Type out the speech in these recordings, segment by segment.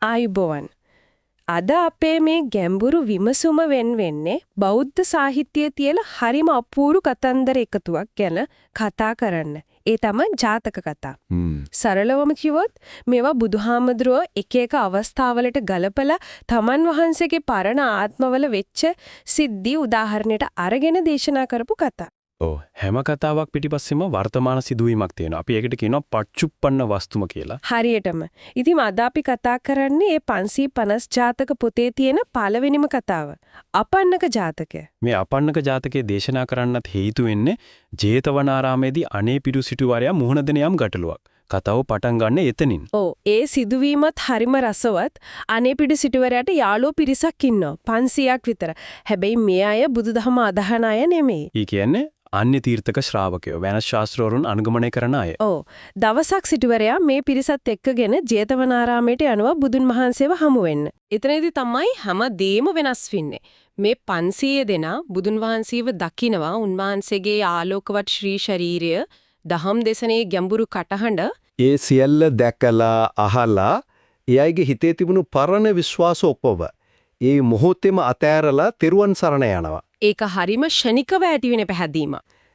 ආයුබෝවන්. අද අපේ මේ ගැඹුරු විමසුම වෙන්නේ බෞද්ධ සාහිත්‍යයේ තියෙන හරිම අපූර්ව කතන්දර එකතුවක් ගැන කතා කරන්න. ඒ තමයි ජාතක කතා. සරලවම කිව්වොත් මේවා බුදුහාමුදුරුවෝ එක එක අවස්ථාවලට ගලපලා තමන් වහන්සේගේ පරණ ආත්මවල වෙච්ච සිද්ධි උදාහරණයට අරගෙන දේශනා කරපු කතා. ඔව් හැම කතාවක් පිටිපස්සෙම වර්තමාන සිදුවීමක් තියෙනවා. අපි ඒකට කියනවා පච්චුප්පන්න වස්තුම කියලා. හරියටම. ඉතින් අද අපි කතා කරන්නේ මේ 550 ජාතක පොතේ තියෙන පළවෙනිම කතාව. අපන්නක ජාතකය. මේ අපන්නක ජාතකයේ දේශනා කරන්නත් හේතු වෙන්නේ ජේතවනාරාමේදී අනේපිඩු සිටුවරයා මුහුණ දෙන යම් ගැටලුවක්. කතාව පටන් ගන්න එතනින්. ඔව් ඒ සිදුවීමත් හරිම රසවත්. අනේපිඩු සිටුවරයාට යාළුවෝ පිරිසක් ඉන්නවා. 500ක් විතර. හැබැයි මේ අය බුදුදහම අදහන අය නෙමෙයි. ඊ කියන්නේ අන්‍ය තීර්ථක ශ්‍රාවකයෝ වෙනස් ශාස්ත්‍රවරුන් අනුගමනය කරන අය. ඔව් දවසක් සිටුවරයා මේ පිරිසත් එක්කගෙන ජේතවනාරාමයට යනවා බුදුන් වහන්සේව හමු වෙන්න. එතනදී තමයි හැමදේම වෙනස් වෙන්නේ. මේ 500 දෙනා බුදුන් වහන්සේව දකිනවා. උන්වහන්සේගේ ආලෝකවත් ශ්‍රී ශරීරය, දහම් දේශනේ ගැඹුරු කටහඬ ඒ සියල්ල දැකලා අහලා එයයිගේ හිතේ තිබුණු පරණ විශ්වාස ඔපව ඒ මොහොතේම අතෑරලා තෙරුවන් සරණ යනවා. ඒක හරිම ෂණිකව ඇති වෙන පැහැදීම.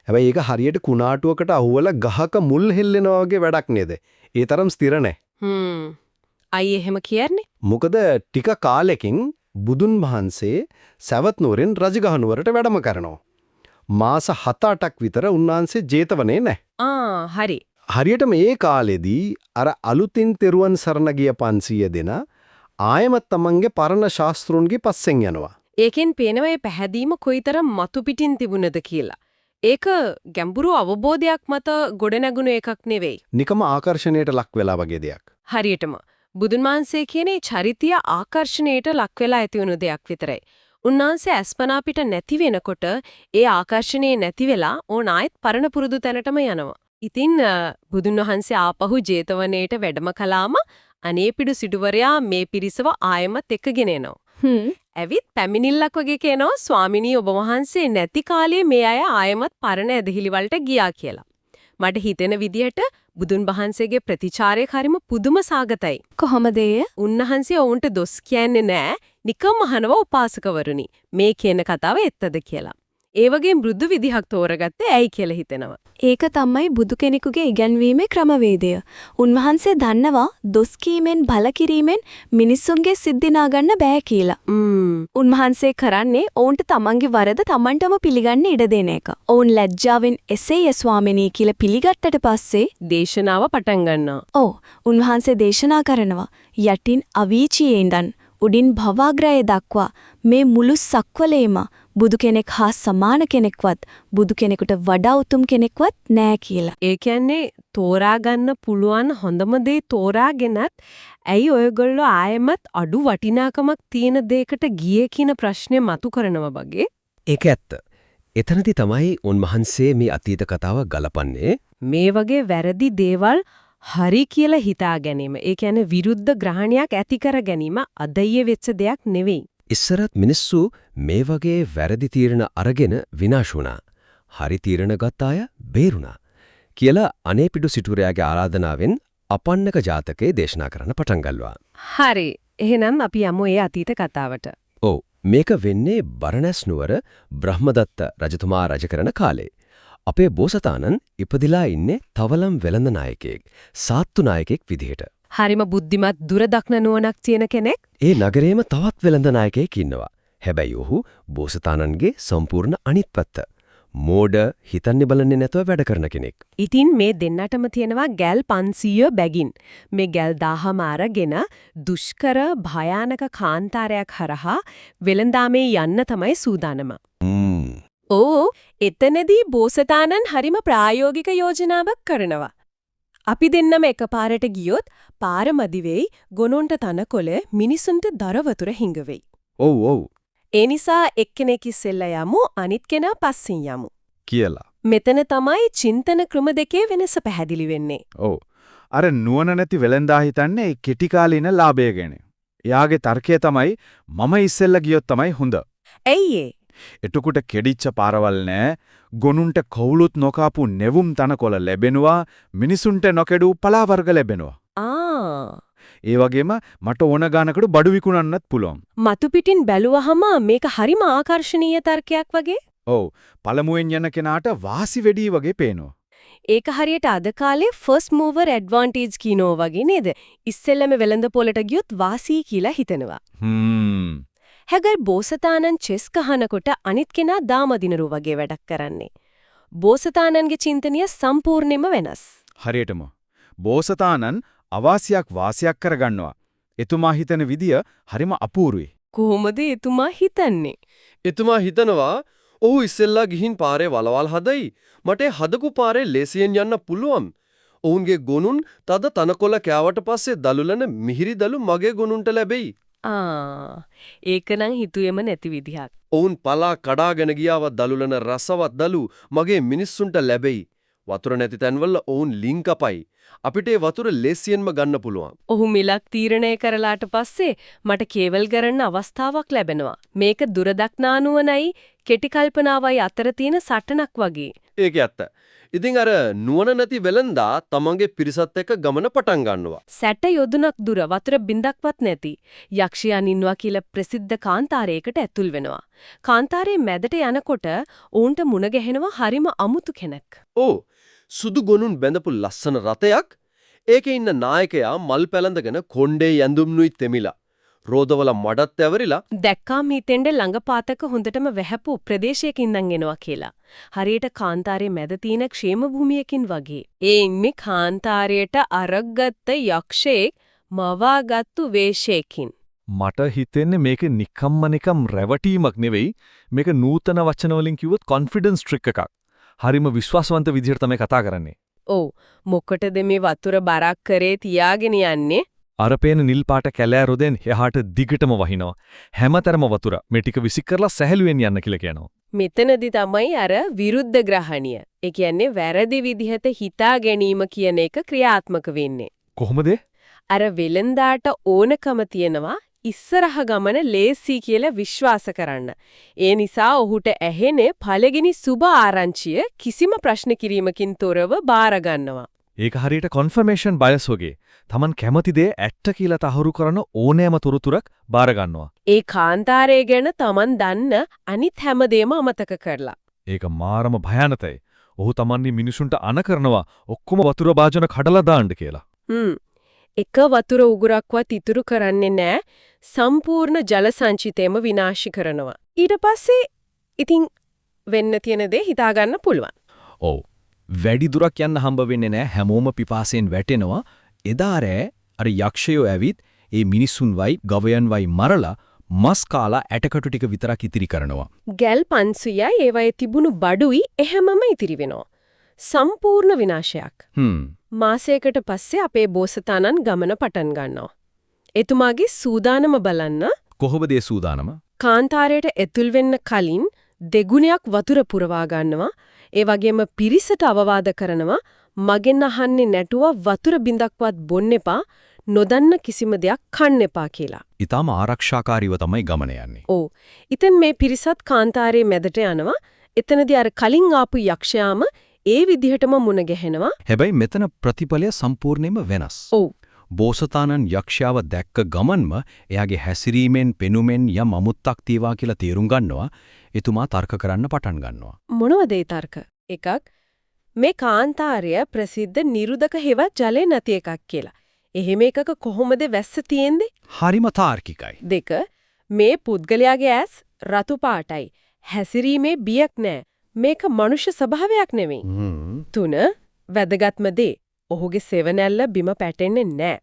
හැබැයි ඒක හරියට කුණාටුවකට අහුවලා ගහක මුල් හෙල්ලෙනවා වගේ වැඩක් නේද? ඒ තරම් ස්ථිර නැහැ. අයියේ එහෙම කියන්නේ? මොකද ටික කාලෙකින් බුදුන් වහන්සේ සවැත් නුවරින් රජගහ නුවරට වැඩම කරනවා. මාස 7-8ක් විතර උන්වහන්සේ ජේතවනේ නැහැ. හරි. හරියට මේ කාලෙදී අර අලුතින් තෙරුවන් සරණ ගිය 500 දෙනා ආයමත් තමන්ගේ පරණ ශාස්ත්‍රුන්ගේ පස්සෙන් යනවා. ඒකෙන් පේනවා මේ පැහැදීම කොයිතරම් මතු පිටින් තිබුණද කියලා. ඒක ගැඹුරු අවබෝධයක් මත ගොඩනැගුණු එකක් නෙවෙයි. නිකම ආකර්ෂණයට ලක් වෙලා වගේ දෙයක්. හරියටම බුදුන් වහන්සේ කියන්නේ චරිතය ආකර්ෂණයට ලක් වෙලා ඇති වුණු දෙයක් විතරයි. උන්වහන්සේ අස්පනා පිට නැති වෙනකොට ඒ ආකර්ෂණේ නැති වෙලා ඕන ආයෙත් පරණ පුරුදු තැනටම යනවා. ඉතින් බුදුන් වහන්සේ ආපහු ජේතවනයේට වැඩම කළාම අනේපිඩු සිටුවරයා මේ පිරිසව ආයෙමත් එක්කගෙන එනවා. ඇවිත් පැමිණිල්ලක් වගේ කියනවා ස්වාමිනී ඔබ වහන්සේ නැති කාලේ මේ අය ආයෙමත් පරණ ඇදහිලි වලට ගියා කියලා. මට හිතෙන විදිහට බුදුන් වහන්සේගේ ප්‍රතිචාරය හරිම පුදුම සාගතයි. කොහොමද ඒ? උන්වහන්සේ ඔවුන්ට දොස් කියන්නේ නැහැ. නිකම් අහනවා උපාසකවරුනි මේ කියන කතාව ඇත්තද කියලා. ඒ වගේ මෘදු විදිහක් තෝරගත්තේ ඇයි කියලා හිතෙනවා. ඒක තමයි බුදු කෙනෙකුගේ ඉගැන්වීමේ ක්‍රමවේදය. උන්වහන්සේ දන්නවා දොස් කීමෙන් බල කිරීමෙන් මිනිස්සුන්ගේ සිද්ධි නාගන්න බෑ කියලා. උන්වහන්සේ කරන්නේ ඔවුන්ට තමන්ගේ වරද තමන්ටම පිළිගන්න ඉඩ දෙන එක. ඔවුන් ලැජ්ජාවෙන් එසේය ස්වාමිනී කියලා පිළිගත්තට පස්සේ දේශනාව පටන් ගන්නවා. ඔව් උන්වහන්සේ දේශනා කරනවා යටින් අවීචියේ ඉඳන් උඩින් භවග්‍රය දක්වා මේ මුළු සක්වලේම බුදු කෙනෙක් හා සමාන කෙනෙක්වත් බුදු කෙනෙකුට වඩා උතුම් කෙනෙක්වත් නෑ කියලා. ඒ කියන්නේ තෝරා ගන්න පුළුවන් හොඳම දේ තෝරාගෙනත් ඇයි ඔයගොල්ලෝ ආයෙමත් අඩු වටිනාකමක් තියෙන දෙයකට ගියේ කියන ප්‍රශ්නේ මතු කරනවා වගේ. ඒක ඇත්ත. එතනදී තමයි උන්වහන්සේ මේ අතීත කතාව ගලපන්නේ. මේ වගේ වැරදි දේවල් හරි කියලා හිතා ගැනීම. ඒ කියන්නේ විරුද්ධ ග්‍රහණයක් ඇති කර ගැනීම අදයේ වෙච්ච දෙයක් නෙවෙයි. ඉස්සරත් මිනිස්සු මේ වගේ වැරදි තීරණ අරගෙන විනාශ වුණා. හරි තීරණ ගත්ත අය බේරුණා. කියලා අනේපිඩු සිටුවරයාගේ ආරාධනාවෙන් අපන්නක ජාතකයේ දේශනා කරන්න පටන් ගල්වා. හරි. එහෙනම් අපි යමු ඒ අතීත කතාවට. ඔව්. මේක වෙන්නේ බරණැස් නුවර බ්‍රහ්මදත්ත රජතුමා රජ කරන කාලේ. අපේ බෝසතාණන් ඉපදිලා ඉන්නේ තවලම් වෙළඳ නායකයෙක්, සාත්තු නායකයෙක් විදිහට. හරිම බුද්ධිමත් දුරදක්න නුවණක් තියෙන කෙනෙක්. ඒ නගරේම තවත් වෙළඳ නායකයෙක් ඉන්නවා. හැබැයි ඔහු බෝසතාණන්ගේ සම්පූර්ණ අනිත් පැත්ත. මෝඩ හිතන්නේ බලන්නේ නැතුව වැඩ කරන කෙනෙක්. ඉතින් මේ දෙන්නටම තියෙනවා ගැල් 500 බැගින්. මේ ගැල් 1000ම අරගෙන දුෂ්කර භයානක කාන්තාරයක් හරහා වෙළඳාමේ යන්න තමයි සූදානම. එතනදී බෝසතාණන් හරිම ප්‍රායෝගික යෝජනාවක් කරනවා. අපි දෙන්නම එකපාරට ගියොත් පාර මදි වෙයි, ගොනුන්ට තනකොළ, මිනිසුන්ට දර වතුර හිඟ වෙයි. ඔව්. ඒ නිසා එක්කෙනෙක් ඉස්සෙල්ලා යමු, අනිත් කෙනා පස්සෙන් යමු. කියලා. මෙතන තමයි චින්තන ක්‍රම දෙකේ වෙනස පැහැදිලි වෙන්නේ. ඔව්. අර නුවණ නැති වෙලෙන්දා හිතන්නේ කෙටි කාලීන ලාභය ගැන. එයාගේ තර්කය තමයි මම ඉස්සෙල්ලා ගියොත් තමයි හොඳ. ඇයි ඒ? එතකොට කෙඩිච්ච පාරවල් නෑ, ගොනුන්ට කවුලුත් නොකාපු නෙවුම් තනකොළ ලැබෙනවා, මිනිසුන්ට නොකෙඩූ පලා වර්ග ලැබෙනවා. ඒ වගේම මට ඕන ගානකට බඩු විකුණන්නත් පුළුවන්. මතු පිටින් බැලුවහම මේක හරිම ආකර්ශනීය තර්කයක් වගේ. ඔව්. පළමුවෙන් යන කෙනාට වාසි වෙඩි වගේ පේනවා. ඒක හරියට අද කාලේ ෆර්ස්ට් මූවර් ඇඩ්වාන්ටේජ් කියනෝ වගේ නේද? ඉස්සෙල්ලම වෙළඳ පොලට ගියොත් වාසී කියලා හිතනවා. හැබැයි බෝසතාණන් චෙස් කහනකොට අනිත් කෙනා දාමදිනරු වගේ වැඩක් කරන්නේ. බෝසතාණන්ගේ චින්තනය සම්පූර්ණයෙන්ම වෙනස්. හරියටම. බෝසතාණන් අවාසියක් වාසියක් කරගන්නවා. එතුමා හිතන විදිය හරිම අපූර්වයි. කොහොමද එතුමා හිතන්නේ? එතුමා හිතනවා ඔහු ඉස්සෙල්ලා ගිහින් පාරේ වලවල් හදයි. මට හදපු පාරේ ලේසියෙන් යන්න පුළුවන්. ඔවුන්ගේ ගොනුන් තද තනකොළ කෑවට පස්සේ දලුලන මිහිරි දලු මගේ ගොනුන්ට ලැබෙයි. ඒකනම් හිතුවේම නැති විදිහක්. ඔවුන් පලා කඩාගෙන ගියාව දලුලන රසවත් දලු මගේ මිනිස්සුන්ට ලැබෙයි. වතුර නැති තැන්වල ඔවුන් ලිං කපයි. අපිට ඒ වතුර ලේසියෙන්ම ගන්න පුළුවන්. ඔහු මිලක් තීරණය කරලාට පස්සේ මට කේවල් කරන්න අවස්ථාවක් ලැබෙනවා. මේක දුරදක්නානුවනයි කෙටි කල්පනාවයි අතර තියෙන සටනක් වගේ. ඒක ඇත්ත. ඉතින් අර නුවණ නැති වෙලන්දා තමන්ගේ පිරිසත් එක්ක ගමන පටන් ගන්නවා. සැට යොදුනක් දුර වතුර බින්දක්වත් නැති යක්ෂයන් ඉන්නවා කියලා ප්‍රසිද්ධ කාන්තාරයකට ඇතුල් වෙනවා. කාන්තාරයේ මැදට යනකොට ඌන්ට මුණ ගැහෙනවා හරිම අමුතු කෙනෙක්. ඕ සුදු ගොනුන් බැඳපු ලස්සන රතයක්. ඒකේ ඉන්න නායකයා මල් පැලඳගෙන කොණ්ඩේ ඇඳුම්නුයි තෙමිලා. රෝදවල මඩත් ඇවරිලා දැක්කාම හිතෙන්ද ළඟපාතක හොඳටම වැහැපු ප්‍රදේශයකින් ඉඳන් එනවා කියලා. හරියට කාන්තාරයේ මැද තියෙන ക്ഷേම භූමියකින් වගේ. ඒ ඉන්නේ කාන්තාරයට අරගත්ත යක්ෂයෙක් මවාගත්තු වේශයකින්. මට හිතෙන්නේ මේක නිකම්ම රැවටීමක් නෙවෙයි. මේක නූතන වචන වලින් කිව්වොත් කොන්ෆිඩන්ස් ට්‍රික් එකක්. හරිම විශ්වාසවන්ත විදිහට තමයි කතා කරන්නේ. ඔව්. මොකටද මේ වතුර බරක් කරේ තියාගෙන යන්නේ? අර පේන නිල් පාට කැලෑ රොදෙන් එහාට දිගටම වහිනවා. හැමතරම වතුර මේ ටික විසික් කරලා සැහැලුවෙන් යන්න කියලා කියනවා. මෙතනදි තමයි අර විරුද්ධ ග්‍රහණිය. ඒ කියන්නේ වැරදි විදිහට හිතා ගැනීම කියන එක ක්‍රියාත්මක වෙන්නේ. කොහොමද? අර වෙලඳාට ඕනකම තියනවා ඉස්සරහ ගමන ලේසි කියලා විශ්වාස කරන්න. ඒ නිසා ඔහුට ඇහෙනේ පළගිනි සුබ ආරංචිය කිසිම ප්‍රශ්න කිරීමකින් තොරව බාර ගන්නවා. ඒක හරියට confirmation bias වගේ. Taman කැමති දේ ඇත්ත කියලා තහවුරු කරන ඕනෑම තොරතුරක් බාර ගන්නවා. ඒ කාන්තාරය ගැන Taman දන්න අනිත් හැමදේම අමතක කරලා. ඒක මාරම භයානකයි. ඔහු Tamanni මිනිසුන්ට අන කරනවා ඔක්කොම වතුර භාජන කඩලා දාන්න කියලා. එක වතුර උගුරක්වත් ඉතුරු කරන්නේ නැහැ. සම්පූර්ණ ජල සංචිතයම විනාශ කරනවා. ඊට පස්සේ ඉතින් වෙන්න තියෙන දේ හිතා ගන්න පුළුවන්. ඔව්. වැඩි දුරක් යන්න හම්බ වෙන්නේ නැහැ. හැමෝම පිපාසයෙන් වැටෙනවා. එදා රෑ අර යක්ෂයෝ ඇවිත් ඒ මිනිසුන් වයි ගවයන් වයි මරලා මස් කාලා ඇටකටු ටික විතරක් ඉතිරි කරනවා. ගැල් 500යි ඒවයේ තිබුණු බඩුයි එහෙමම ඉතිරි වෙනවා. සම්පූර්ණ විනාශයක්. මාසයකට පස්සේ අපේ බෝසතාණන් ගමන පටන් ගන්නවා. එතුමාගේ සූදානම බලන්න. කොහොමද ඒ සූදානම? කාන්තාරයට ඇතුල් වෙන්න කලින් දෙගුණයක් වතුර පුරවා ගන්නවා. ඒ වගේම පිරිසට අවවාද කරනවා මගෙන් අහන්නේ නැටුව වතුර බින්දක්වත් බොන්න එපා, නොදන්න කිසිම දෙයක් කන්න එපා කියලා. ඊටම ආරක්ෂාකාරීව තමයි ගමන යන්නේ. ඔව්. ඉතින් මේ පිරිසත් කාන්තාරයේ මැදට යනවා. එතනදී අර කලින් ආපු යක්ෂයාම ඒ විදිහටම මුණ ගැහෙනවා. හැබැයි මෙතන ප්‍රතිඵලය සම්පූර්ණයෙන්ම වෙනස්. ඔව්. බෝසතාණන් යක්ෂයාව දැක්ක ගමන්ම එයාගේ හැසිරීමෙන් පෙනුමෙන් යම් අමුත්තක් තියවා කියලා තේරුම් ගන්නවා. එතුමා තර්ක කරන්න පටන් ගන්නවා. මොනවද ඒ තර්ක? එකක් මේ කාන්තාරය ප්‍රසිද්ධ නිරුදක හෙවත් ජලය නැති එකක් කියලා. එහෙම එකක කොහොමද වැස්ස තියෙන්නේ? හරිම තාර්කිකයි. දෙක මේ පුද්ගලයාගේ ඇස් රතු පාටයි. හැසිරීමේ බියක් නැහැ. මේක මනුෂ්‍ය ස්වභාවයක් නෙවෙයි. තුන වැදගත්ම දේ ඔහුගේ සෙවණැල්ල බිම පැටෙන්නේ නැහැ.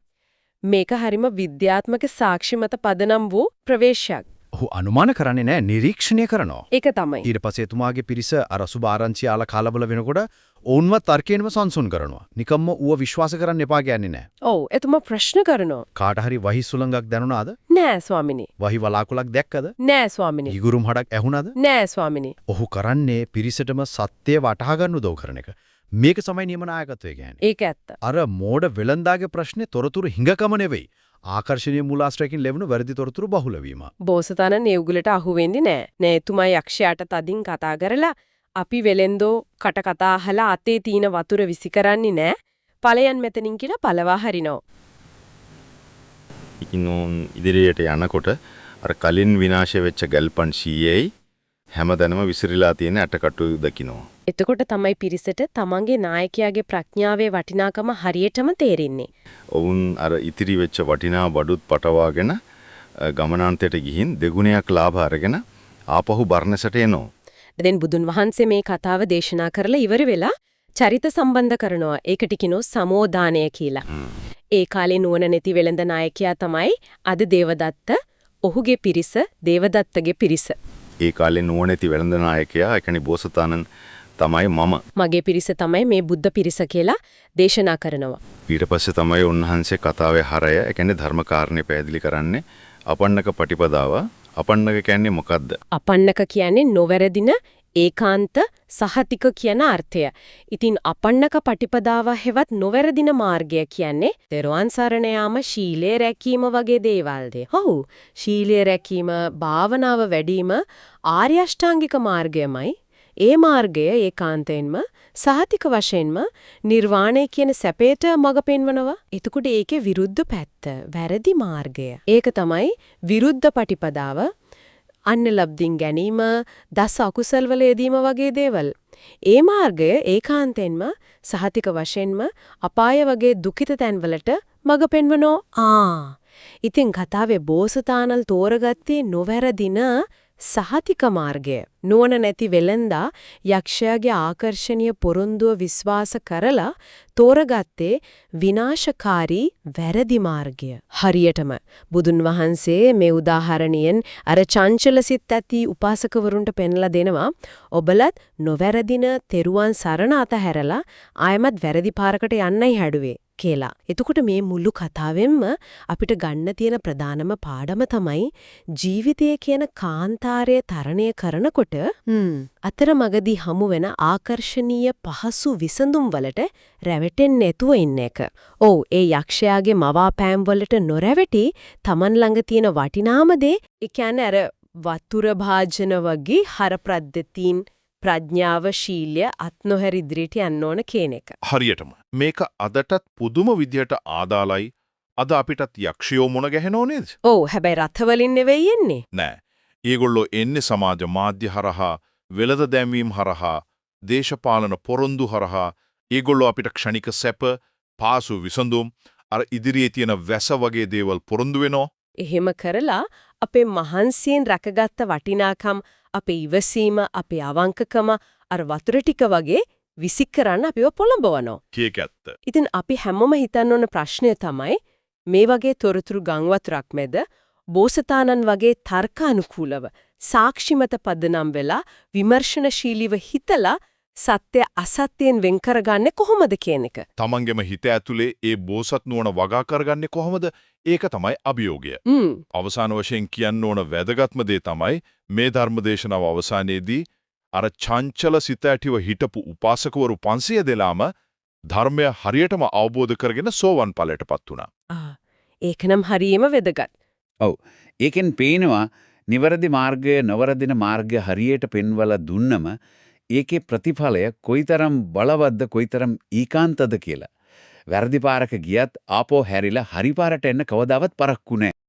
මේක හරිම විද්‍යාත්මක සාක්ෂි මත පදනම් වූ ප්‍රවේශයක්. ඔහු අනුමාන කරන්නේ නැහැ, නිරීක්ෂණය කරනවා. ඒක තමයි. ඊට පස්සේ එතුමාගේ පිරිස අර අසුබ ආරංචි ආලා කාලබල වෙනකොට ඔවුන්ව තර්කයෙන්ම සංසුන් කරනවා. නිකම්ම ඌව විශ්වාස කරන්න එපා කියන්නේ නැහැ. ඔව් එතුමා ප්‍රශ්න කරනවා. කාට හරි වහි සුළඟක් දැනුණාද? නෑ ස්වාමිනේ. වහි වලාකුලක් දැක්කද? නෑ ස්වාමිනේ. ඉගුරුම් හඩක් ඇහුණාද? නෑ ස්වාමිනේ. ඔහු කරන්නේ පිරිසටම සත්‍ය වටහා ගන්න උදව් කරන එක. මේක තමයි නියමනායකත්වය කියන්නේ. ඒක ඇත්ත. අර මෝඩ වෙලන්දාගේ ප්‍රශ්නේ තොරතුරු හිඟකම නෙවෙයි. ආකර්ෂණීය මූලාශ්‍රයකින් ලැබුණු වැරදි තොරතුරු බහුල වීම. බෝසතාණන් ඒ උගලට අහු වෙන්නේ නෑ. නෑ එතුමා යක්ෂයාට තදින් කතා කරලා අපි වෙලෙන්දෝ කට කතා අහලා අතේ තියෙන වතුර විසි කරන්නේ නෑ. ඵලයන් මෙතනින් කියලා පළවා හරිනවා. ඉතින් උන් ඉදිරියට යනකොට අර කලින් විනාශ වෙච්ච ගල්පන් 100යි හැමදැනම විසිරීලා තියෙන ඇටකටු දකින්නවා. එතකොට තමයි පිරිසට තමන්ගේ නායකයාගේ ප්‍රඥාවේ වටිනාකම හරියටම තේරෙන්නේ. ඔවුන් අර ඉතිරි වෙච්ච වටිනා බඩුත් පටවාගෙන ගමනාන්තයට ගිහින් දෙගුණයක් ලාභ අරගෙන ආපහු බර්ණසට එනවා. දැන් බුදුන් වහන්සේ මේ කතාව දේශනා කරලා ඉවර වෙලා චරිත සම්බන්ධ කරනවා. ඒකට කියනවා සමෝදානය කියලා. ඒ කාලේ නුවණ නැති වෙළඳ නායකයා තමයි අද දේවදත්ත, ඔහුගේ පිරිස දේවදත්තගේ පිරිස. ඒ කාලේ නුවණැති වෙළඳ නායකයා එකනි බෝසතාණන් තමයි මම. මගේ පිරිස තමයි මේ බුද්ධ පිරිස කියලා දේශනා කරනවා. ඊට පස්සේ තමයි උන්වහන්සේ කතාවේ හරය, ඒ කියන්නේ ධර්ම කාරණේ පැහැදිලි කරන්නේ. අපන්නක පටිපදාව. අපන්නක කියන්නේ මොකද්ද? අපන්නක කියන්නේ නොවැරදින ඒකාන්ත සහතික කියන අර්ථය. ඉතින් අපන්නක පටිපදාව හෙවත් නොවැරදින මාර්ගය කියන්නේ තෙරුවන් සරණ යාම, ශීලයේ රැකීම වගේ දේවල්ද. ඔව්. ශීලයේ රැකීම, භාවනාව වැඩිම ආර්ය අෂ්ටාංගික මාර්ගයමයි. ඒ මාර්ගය ඒකාන්තයෙන්ම සහතික වශයෙන්ම නිර්වාණය කියන සැපයට මඟ පෙන්වනවා. එතකොට ඒකේ විරුද්ධ පැත්ත, වැරදි මාර්ගය. ඒක තමයි විරුද්ධ පටිපදාව. අන්න ලබ්ධින් ගැනීම, දස අකුසල් වල යෙදීම වගේ දේවල්. ඒ මාර්ගය ඒකාන්තයෙන්ම සහතික වශයෙන්ම අපාය වගේ දුකිත තැන්වලට මඟ පෙන්වනවා. ඉතින් කතාවේ බෝසතාණන් තෝරගත්තේ නොවැරදින සහතික මාර්ගය. නුවණ නැති වෙලෙන්දා යක්ෂයාගේ ආකර්ෂණීය පොරොන්දුව විශ්වාස කරලා තෝරගත්තේ විනාශකාරී වැරදි මාර්ගය. හරියටම බුදුන් වහන්සේ මේ උදාහරණයෙන් අර චංචල සිත් ඇති උපාසකවරුන්ට පෙන්ලා දෙනවා. ඔබලත් නොවැරදින තෙරුවන් සරණ අතහැරලා ආයමත් වැරදි පාරකට යන්නයි හැදුවේ කියලා. එතකොට මේ මුළු කතාවෙන්ම අපිට ගන්න තියෙන ප්‍රධානම පාඩම තමයි ජීවිතය කියන කාන්තාරය තරණය කරනකොට අතරමඟදී හමු වෙන ආකර්ශනීය පහසු විසඳුම් වලට රැවටෙන්නේ නැතුව ඉන්න එක. ඔව්, ඒ යක්ෂයාගේ මවාපෑම් වලට නොරැවටි Taman ළඟ තියෙන වටිනාම දේ, ඒ කියන්නේ අර වතුර භාජන වගේ හරප්‍රද්දතින් ප්‍රඥාව, ශීලය අත්නොහැර ඉදිරියට යන්න ඕන කියන එක. හරියටම මේක අදටත් පුදුම විදියට ආදාලයි. අද අපිටත් යක්ෂයෝ මුණ ගැහෙනෝ නේද? ඔව්, හැබැයි රථවලින් නෙවෙයි එන්නේ. නෑ. ඒගොල්ලෝ එන්නේ සමාජ මාධ්‍ය හරහා, වෙළඳ දැන්වීම් හරහා, දේශපාලන පොරොන්දු හරහා. ඒගොල්ලෝ අපිට ක්ෂණික සැප, පාසු විසඳුම්, අර ඉදිරියේ තියෙන වැස වගේ දේවල් පොරොන්දු වෙනවා. එහෙම කරලා අපේ මහන්සියෙන් රැකගත්ත වටිනාකම්, අපේ ඉවසීම, අපේ අවංකකම අර වතුර ටික වගේ විසිකරන්න අපිව පොළඹවනවා. කීක ඇත්ත. ඉතින් අපි හැමෝම හිතන්න ඕන ප්‍රශ්නය තමයි මේ වගේ තොරතුරු ගං වතුරක් මැද බෝසතාණන් වගේ තර්කානුකූලව සාක්ෂිමත පදනම් වෙලා විමර්ශනශීලීව හිතලා සත්‍ය අසත්‍යයෙන් වෙන් කරගන්නේ කොහොමද කියන එක. තමන්ගේම හිත ඇතුලේ ඒ බෝසත් නුවණ වගා කරගන්නේ කොහොමද? ඒක තමයි අභියෝගය. අවසාන වශයෙන් කියන්න ඕන වැදගත්ම දේ තමයි මේ ධර්මදේශනාව අවසානයේදී අර චංචල සිත ඇතිව හිටපු උපාසකවරු 500 දෙනාම ධර්මය හරියටම අවබෝධ කරගෙන සෝවන් ඵලයටපත් වුණා. ඒකනම් හරියම වැදගත්. ඔව්. ඒකෙන් පේනවා නිවැරදි මාර්ගය නොවැරදින මාර්ගය හරියට පෙන්වලා දුන්නම ඒකේ ප්‍රතිඵලය කොයිතරම් බලවත්ද, කොයිතරම් ඒකාන්තද කියලා. වැරදි පාරක ගියත් ආපෝ හැරිලා හරි පාරට එන්න කවදාවත් පරක්කු නැහැ.